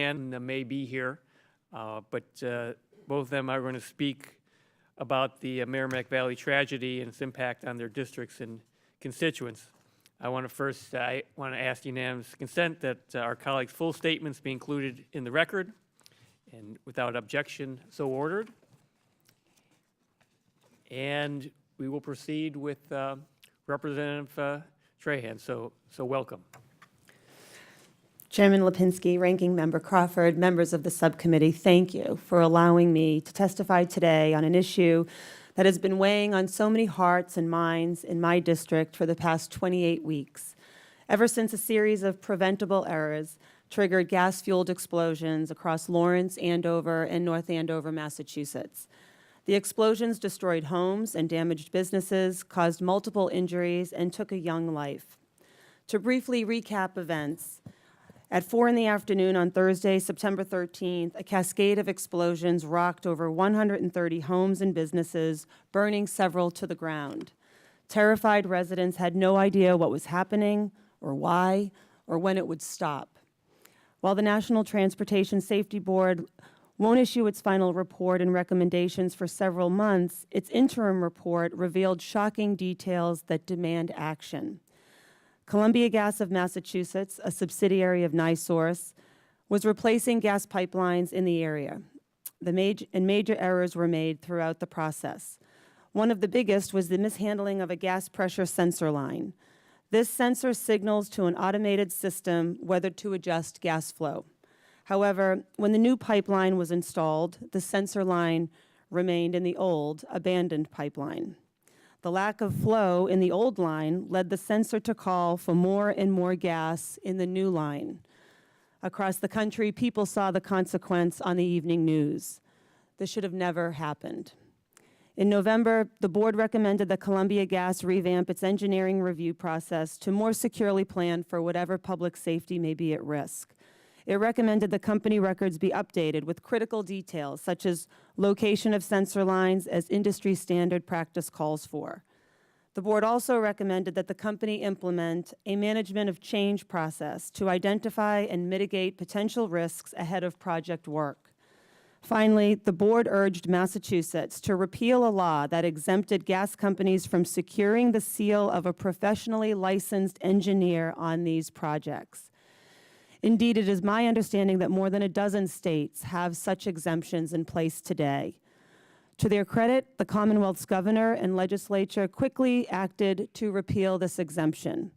may be here, but both of them are going to speak about the Merrimack Valley tragedy and its impact on their districts and constituents. I want to ask unanimous consent that our colleagues' full statements be included in the record, and without objection, so ordered. And we will proceed with Representative Trahan. So welcome. Chairman Lipinski, Ranking Member Crawford, members of the subcommittee, thank you for allowing me to testify today on an issue that has been weighing on so many hearts and minds in my district for the past 28 weeks, ever since a series of preventable errors triggered gas-fueled explosions across Lawrence, Andover, and North Andover, Massachusetts. The explosions destroyed homes and damaged businesses, caused multiple injuries, and took a young life. To briefly recap events, at 4 in the afternoon on Thursday, September 13th, a cascade of explosions rocked over 130 homes and businesses, burning several to the ground. Terrified residents had no idea what was happening, or why, or when it would stop. While the National Transportation Safety Board won't issue its final report and recommendations for several months, its interim report revealed shocking details that demand action. Columbia Gas of Massachusetts, a subsidiary of NiSource, was replacing gas pipelines in the area. Major errors were made throughout the process. One of the biggest was the mishandling of a gas pressure sensor line. This sensor signals to an automated system whether to adjust gas flow. However, when the new pipeline was installed, the sensor line remained in the old, abandoned pipeline. The lack of flow in the old line led the sensor to call for more and more gas in the new line. Across the country, people saw the consequence on the evening news. This should have never happened. In November, the board recommended that Columbia Gas revamp its engineering review process to more securely plan for whatever public safety may be at risk. It recommended the company records be updated with critical details, such as location of sensor lines as industry standard practice calls for. The board also recommended that the company implement a management of change process to identify and mitigate potential risks ahead of project work. Finally, the board urged Massachusetts to repeal a law that exempted gas companies from securing the seal of a professionally licensed engineer on these projects. Indeed, it is my understanding that more than a dozen states have such exemptions in place today. To their credit, the Commonwealth's governor and legislature quickly acted to repeal this exemption.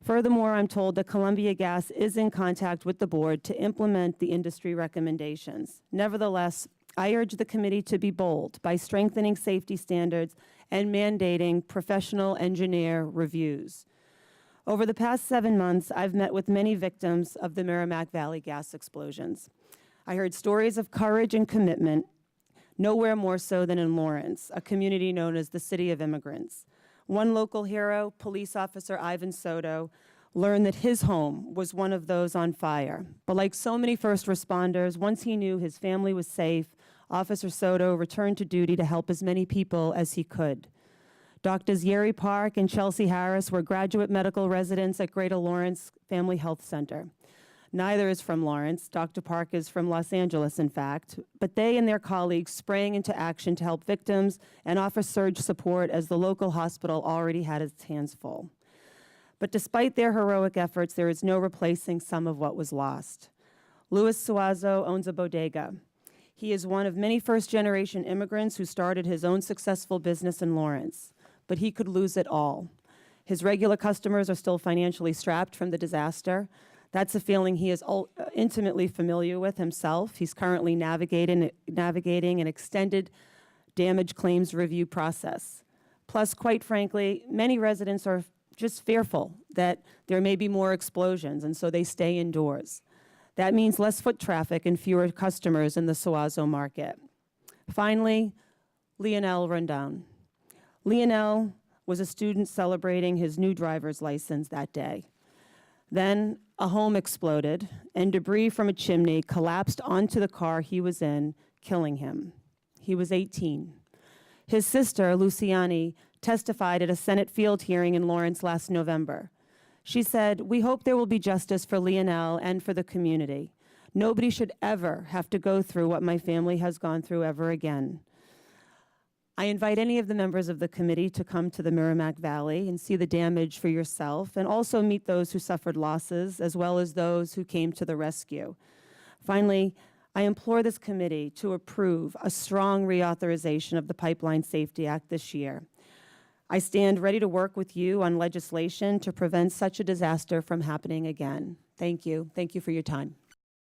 Furthermore, I'm told that Columbia Gas is in contact with the board to implement the industry recommendations. Nevertheless, I urge the committee to be bold by strengthening safety standards and mandating professional engineer reviews. Over the past 7 months, I've met with many victims of the Merrimack Valley gas explosions. I heard stories of courage and commitment, nowhere more so than in Lawrence, a community known as the City of Immigrants. One local hero, police officer Ivan Soto, learned that his home was one of those on fire. But like so many first responders, once he knew his family was safe, Officer Soto returned to duty to help as many people as he could. Doctors Yeri Park and Chelsea Harris were graduate medical residents at Greater Lawrence Family Health Center. Neither is from Lawrence. Dr. Park is from Los Angeles, in fact. But they and their colleagues sprang into action to help victims and offer surge support as the local hospital already had its hands full. But despite their heroic efforts, there is no replacing some of what was lost. Luis Suazo owns a bodega. He is one of many first-generation immigrants who started his own successful business in Lawrence. But he could lose it all. His regular customers are still financially strapped from the disaster. That's a feeling he is intimately familiar with himself. He's currently navigating an extended damage claims review process. Plus, quite frankly, many residents are just fearful that there may be more explosions, and so they stay indoors. That means less foot traffic and fewer customers in the Suazo market. Finally, Lionel Rondon. Lionel was a student celebrating his new driver's license that day. Then a home exploded, and debris from a chimney collapsed onto the car he was in, killing him. He was 18. His sister, Luciani, testified at a Senate field hearing in Lawrence last November. She said, "We hope there will be justice for Lionel and for the community. Nobody should ever have to go through what my family has gone through ever again. I invite any of the members of the committee to come to the Merrimack Valley and see the damage for yourself, and also meet those who suffered losses, as well as those who came to the rescue. Finally, I implore this committee to approve a strong reauthorization of the Pipeline Safety Act this year. I stand ready to work with you on legislation to prevent such a disaster from happening again. Thank you. Thank you for your time.